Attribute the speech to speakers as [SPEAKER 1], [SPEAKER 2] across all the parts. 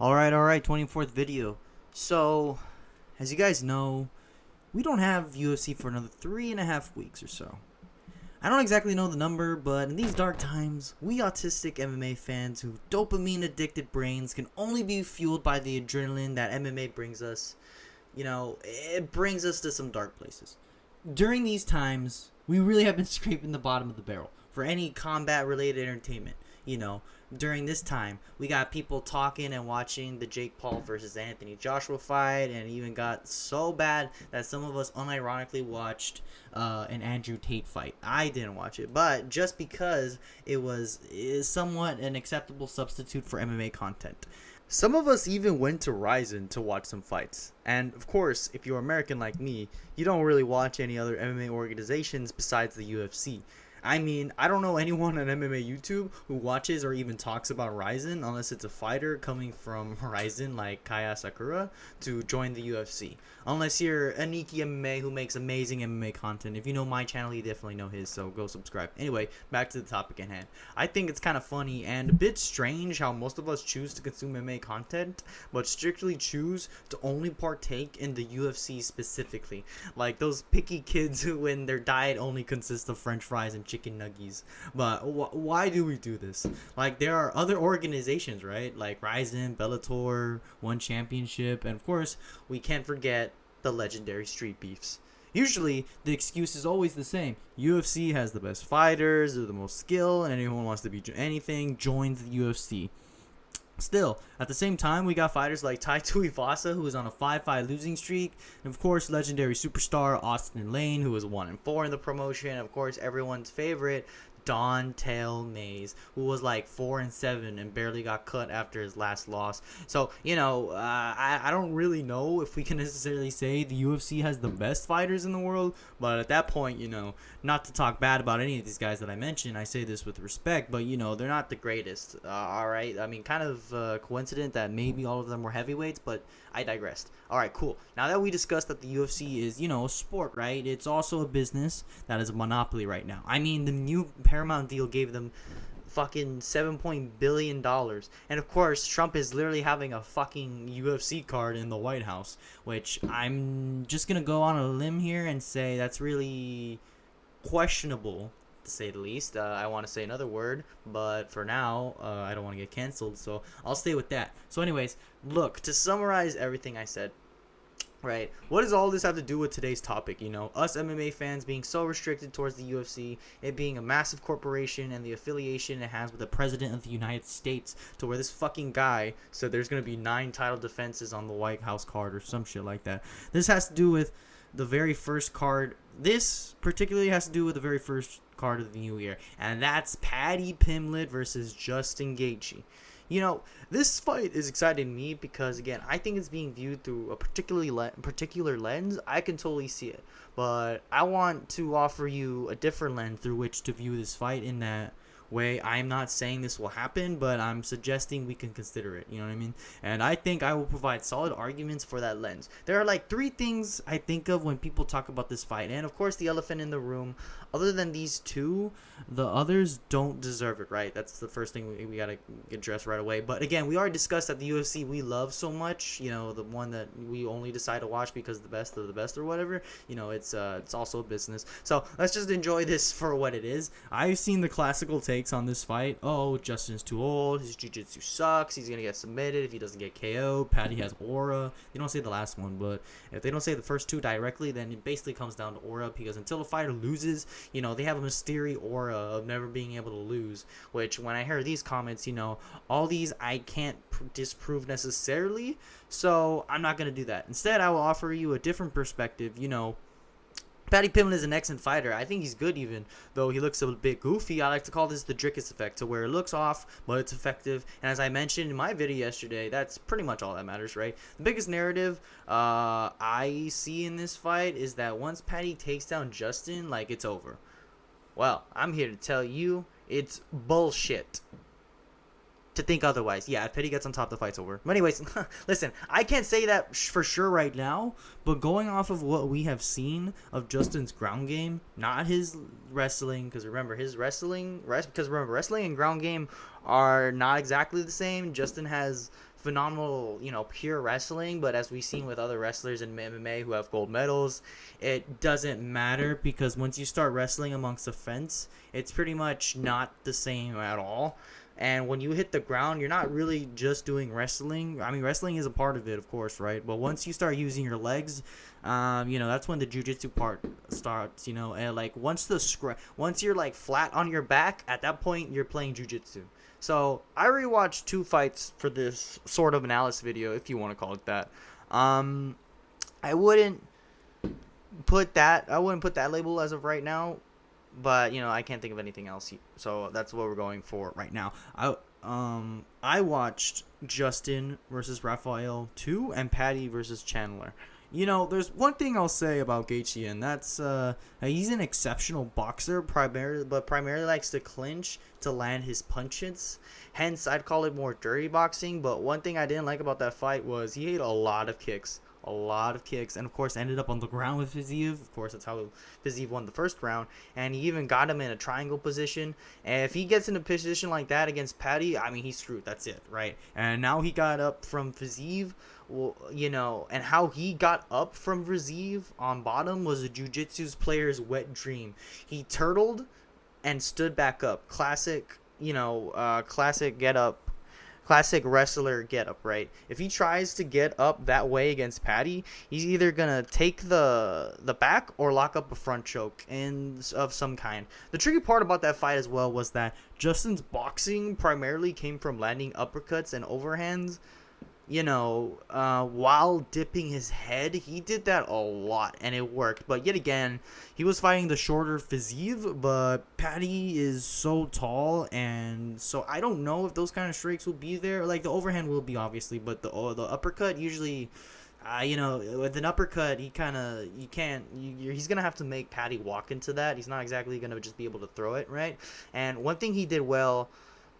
[SPEAKER 1] Alright, 24th video. So, as you guys know, we don't have UFC for another 3.5 weeks or so. I don't exactly know the number, but in these dark times, we autistic MMA fans who dopamine addicted brains can only be fueled by the adrenaline that MMA brings us. It brings us to some dark places. During these times, we really have been scraping the bottom of the barrel for any combat related entertainment. During this time, we got people talking and watching the Jake Paul versus Anthony Joshua fight, and it even got so bad that some of us unironically watched an Andrew Tate fight. I didn't watch it, but just because is somewhat an acceptable substitute for MMA content. Some of us even went to Ryzen to watch some fights. And of course, if you're American like me, you don't really watch any other MMA organizations besides the UFC. I mean, I don't know anyone on MMA YouTube who watches or even talks about Ryzen unless it's a fighter coming from Ryzen like Kaya Sakura to join the UFC. Unless you're Aniki MMA who makes amazing MMA content. If you know my channel, you definitely know his, so go subscribe. Anyway, back to the topic at hand. I think it's kind of funny and a bit strange how most of us choose to consume MMA content, but strictly choose to only partake in the UFC specifically. Like those picky kids who when their diet only consists of french fries and chicken nuggies. But why do we do this? Like, there are other organizations, right? Like Ryzen, Bellator, One Championship, and of course, we can't forget the legendary Street Beefs. Usually, the excuse is always the same. UFC has the best fighters, they're the most skilled, and anyone who wants to be anything joins the UFC. Still, at the same time, we got fighters like Tai Tuivasa, who is on a 5-5 losing streak, and of course, legendary superstar Austin Lane, who is 1-4 in the promotion. Of course, everyone's favorite Don Tail Mays, who was like 4-7 and barely got cut after his last loss. So, I don't really know if we can necessarily say the UFC has the best fighters in the world, but at that point, not to talk bad about any of these guys that I mentioned, I say this with respect, but they're not the greatest. Alright, I mean, kind of coincident that maybe all of them were heavyweights, but I digressed. Alright, cool. Now that we discussed that the UFC is, a sport, right? It's also a business that is a monopoly right now. I mean, the new Paramount deal gave them fucking $7 billion. And of course, Trump is literally having a fucking UFC card in the White House, which I'm just going to go on a limb here and say that's really questionable, to say the least. I want to say another word, but for now, I don't want to get canceled, so I'll stay with that. So anyways, look, to summarize everything I said, right, what does all this have to do with today's topic? Us MMA fans being so restricted towards the UFC, it being a massive corporation, and the affiliation it has with the president of the United States, to where this fucking guy said there's going to be 9 title defenses on the White House card or some shit like that. This has to do with the very first card. This particularly has to do with the very first card of the new year, and that's Paddy Pimblett versus Justin Gaethje. This fight is exciting to me because, again, I think it's being viewed through a particular lens. I can totally see it, but I want to offer you a different lens through which to view this fight. In that way, I'm not saying this will happen, but I'm suggesting we can consider it. You know what I mean? And I think I will provide solid arguments for that lens. There are like 3 things I think of when people talk about this fight, and of course, the elephant in the room. Other than these 2, the others don't deserve it, right? That's the first thing we gotta address right away. But again, we already discussed that the UFC we love so much, the one that we only decide to watch because the best of the best or whatever, it's also a business. So let's just enjoy this for what it is. I've seen the classical takes on this fight. Oh, Justin's too old, his jiu-jitsu sucks, he's gonna get submitted if he doesn't get KO'd, Paddy has aura. They don't say the last one, but if they don't say the first 2 directly, then it basically comes down to aura, because until a fighter loses, they have a mysterious aura of never being able to lose, which when I hear these comments, all these I can't disprove necessarily, so I'm not going to do that. Instead, I will offer you a different perspective. Paddy Pimblett is an excellent fighter. I think he's good, even though he looks a bit goofy. I like to call this the Drickus effect, to where it looks off, but it's effective. And as I mentioned in my video yesterday, that's pretty much all that matters, right? The biggest narrative I see in this fight is that once Paddy takes down Justin, like, it's over. Well, I'm here to tell you it's bullshit to think otherwise. Yeah, if Paddy gets on top, the fight's over. But anyways, listen, I can't say that for sure right now, but going off of what we have seen of Justin's ground game, not his wrestling, because remember, wrestling and ground game are not exactly the same. Justin has phenomenal, pure wrestling. But as we've seen with other wrestlers in MMA who have gold medals, it doesn't matter, because once you start wrestling amongst the fence, it's pretty much not the same at all. And when you hit the ground, you're not really just doing wrestling. I mean, wrestling is a part of it, of course, right? But once you start using your legs, that's when the jujitsu part starts. And like once you're like flat on your back, at that point you're playing jujitsu. So I rewatched 2 fights for this sort of analysis video, if you want to call it that. I wouldn't put that label as of right now, but I can't think of anything else, so that's what we're going for right now. I watched Justin versus Raphael 2 and Paddy versus Chandler. There's one thing I'll say about Gaethje, and that's he's an exceptional boxer, primarily likes to clinch to land his punches. Hence, I'd call it more dirty boxing. But one thing I didn't like about that fight was he ate a lot of kicks, and of course ended up on the ground with Fiziev. Of course, that's how Fiziev won the first round, and he even got him in a triangle position. And if he gets in a position like that against Paddy, I mean, he's screwed. That's it, right? And now he got up from Fiziev. Well, and how he got up from Fiziev on bottom was a jiu-jitsu player's wet dream. He turtled and stood back up. Classic, classic get up. Classic wrestler get up, right? If he tries to get up that way against Paddy, he's either gonna take the back or lock up a front choke of some kind. The tricky part about that fight as well was that Justin's boxing primarily came from landing uppercuts and overhands. While dipping his head. He did that a lot, and it worked. But yet again, he was fighting the shorter Fiziev, but Paddy is so tall, and so I don't know if those kind of strikes will be there. Like, the overhand will be, obviously, but the uppercut usually, with an uppercut, he's going to have to make Paddy walk into that. He's not exactly going to just be able to throw it, right? And one thing he did well,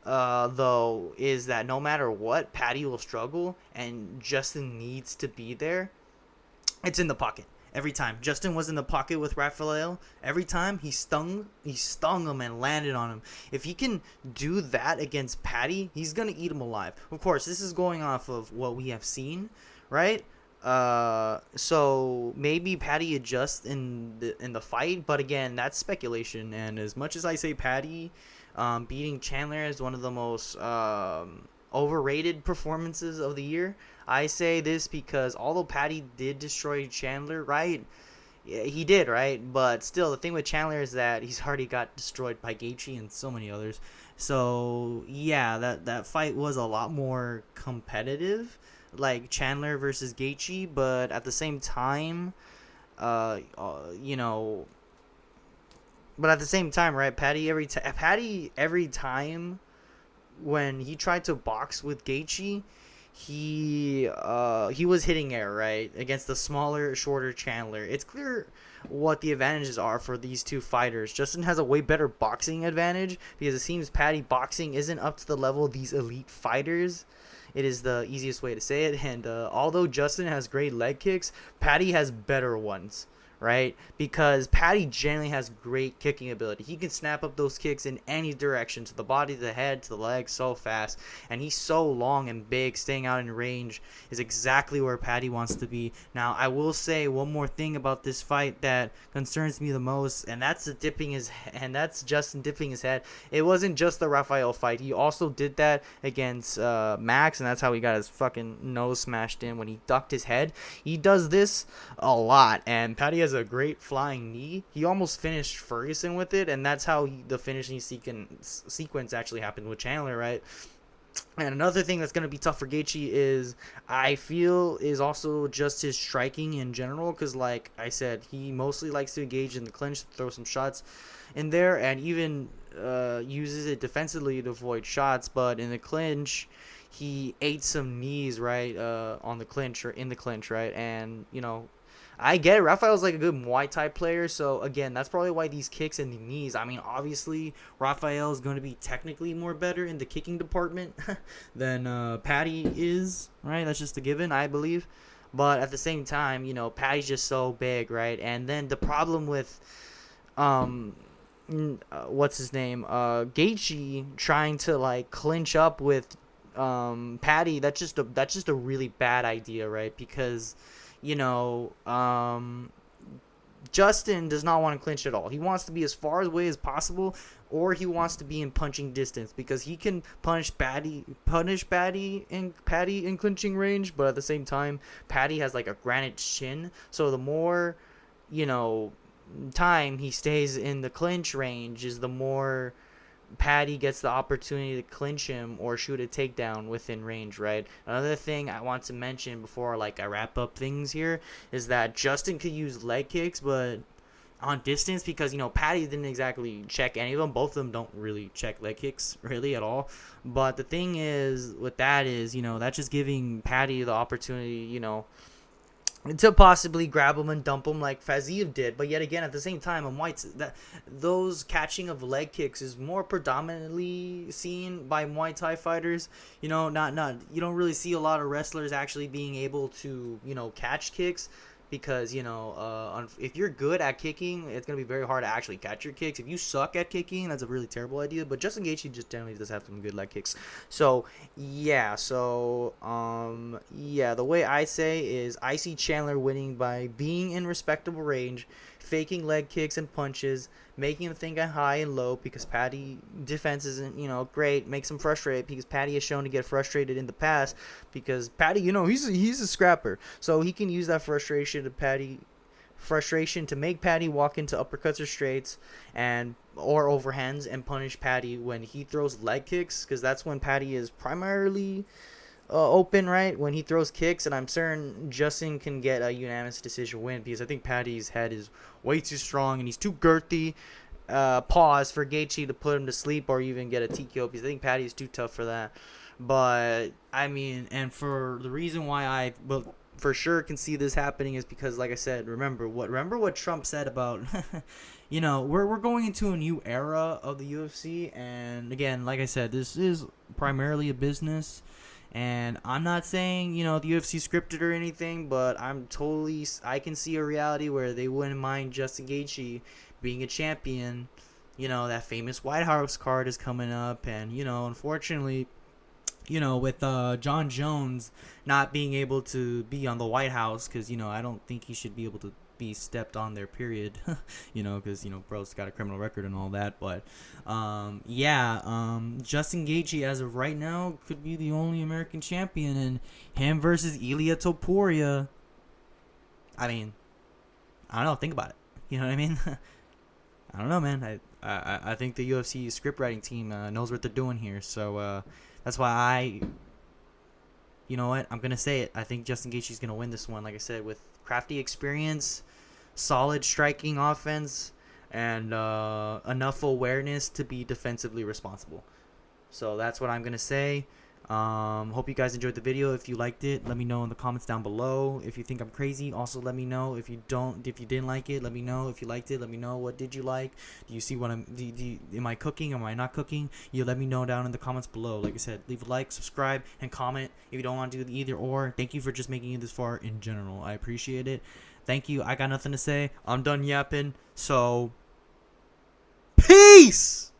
[SPEAKER 1] though, is that no matter what, Paddy will struggle, and Justin needs to be there. It's in the pocket every time. Justin was in the pocket with Raphael. Every time he stung him and landed on him. If he can do that against Paddy, he's gonna eat him alive. Of course, this is going off of what we have seen, right? So maybe Paddy adjusts in the fight, but again, that's speculation. And as much as I say Paddy beating Chandler is one of the most overrated performances of the year, I say this because although Paddy did destroy Chandler, right? Yeah, he did, right? But still, the thing with Chandler is that he's already got destroyed by Gaethje and so many others. So yeah, that fight was a lot more competitive, like Chandler versus Gaethje. But at the same time, But at the same time, right? Paddy every time when he tried to box with Gaethje, he was hitting air, right, against the smaller, shorter Chandler. It's clear what the advantages are for these two fighters. Justin has a way better boxing advantage because it seems Paddy boxing isn't up to the level of these elite fighters. It is the easiest way to say it. And although Justin has great leg kicks, Paddy has better ones. Right? Because Paddy generally has great kicking ability. He can snap up those kicks in any direction, to the body, to the head, to the legs, so fast. And he's so long and big, staying out in range is exactly where Paddy wants to be. Now, I will say one more thing about this fight that concerns me the most, and that's Justin dipping his head. It wasn't just the Raphael fight. He also did that against Max, and that's how he got his fucking nose smashed in when he ducked his head. He does this a lot, and Paddy has a great flying knee. He almost finished Ferguson with it, and that's how the finishing sequence actually happened with Chandler, right? And another thing that's going to be tough for Gaethje is also just his striking in general, because like I said, he mostly likes to engage in the clinch, throw some shots in there, and even uses it defensively to avoid shots. But in the clinch, he ate some knees, right, on the clinch or in the clinch, right? And I get it. Raphael's like a good Muay Thai player, so again, that's probably why these kicks and the knees. I mean, obviously, Raphael is going to be technically more better in the kicking department than Paddy is, right? That's just a given, I believe. But at the same time, Paddy's just so big, right? And then the problem with what's his name? Gaethje trying to like clinch up with Paddy, that's just a really bad idea, right? Because, you know, Justin does not want to clinch at all. He wants to be as far away as possible, or he wants to be in punching distance because he can punish Paddy in clinching range, but at the same time, Paddy has like a granite chin, so the more, you know, time he stays in the clinch range is the more Paddy gets the opportunity to clinch him or shoot a takedown within range, right? Another thing I want to mention before like I wrap up things here is that Justin could use leg kicks, but on distance, because, you know, Paddy didn't exactly check any of them. Both of them don't really check leg kicks really at all. But the thing is with that is, you know, that's just giving Paddy the opportunity, you know, to possibly grab him and dump him like Faziev did. But yet again, at the same time, on White's those catching of leg kicks is more predominantly seen by Muay Thai fighters. You know, not you don't really see a lot of wrestlers actually being able to, you know, catch kicks. Because, you know, if you're good at kicking, it's going to be very hard to actually catch your kicks. If you suck at kicking, that's a really terrible idea. But Justin Gaethje just generally does have some good leg kicks. So, yeah. So, yeah, the way I say is I see Chandler winning by being in respectable range, faking leg kicks and punches, making him think I'm high and low because Paddy defense isn't, you know, great, makes him frustrated because Paddy has shown to get frustrated in the past because Paddy, you know, he's a scrapper. So he can use that frustration to make Paddy walk into uppercuts or straights and or overhands and punish Paddy when he throws leg kicks, because that's when Paddy is primarily open, right, when he throws kicks. And I'm certain Justin can get a unanimous decision win because I think Paddy's head is way too strong and he's too girthy. Pause for Gaethje to put him to sleep or even get a TKO because I think Paddy is too tough for that. But I mean, and for the reason why I will for sure can see this happening is because, like I said, remember what Trump said about you know, we're going into a new era of the UFC, and again, like I said, this is primarily a business. And I'm not saying, you know, the UFC scripted or anything, but I can see a reality where they wouldn't mind Justin Gaethje being a champion. You know, that famous White House card is coming up, and, you know, unfortunately, you know, with John Jones not being able to be on the White House, because, you know, I don't think he should be able to be stepped on there, period. You know, because, you know, bro's got a criminal record and all that. But Justin Gaethje as of right now could be the only American champion, and him versus Ilia Topuria, I mean, I don't know, think about it, you know what I mean? I don't know, man. I think the UFC script writing team knows what they're doing here, so that's why you know what, I'm gonna say it, I think Justin Gaethje's gonna win this one, like I said, with crafty experience, solid striking offense, and enough awareness to be defensively responsible. So that's what I'm going to say. Hope you guys enjoyed the video. If you liked it, let me know in the comments down below. If you think I'm crazy, also let me know. If you didn't like it, let me know. If you liked it, let me know. What did you like? Do you see what am I cooking? Am I not cooking? You let me know down in the comments below. Like I said, leave a like, subscribe, and comment if you don't want to do the either or. Thank you for just making it this far in general. I appreciate it. Thank you. I got nothing to say. I'm done yapping. So, peace!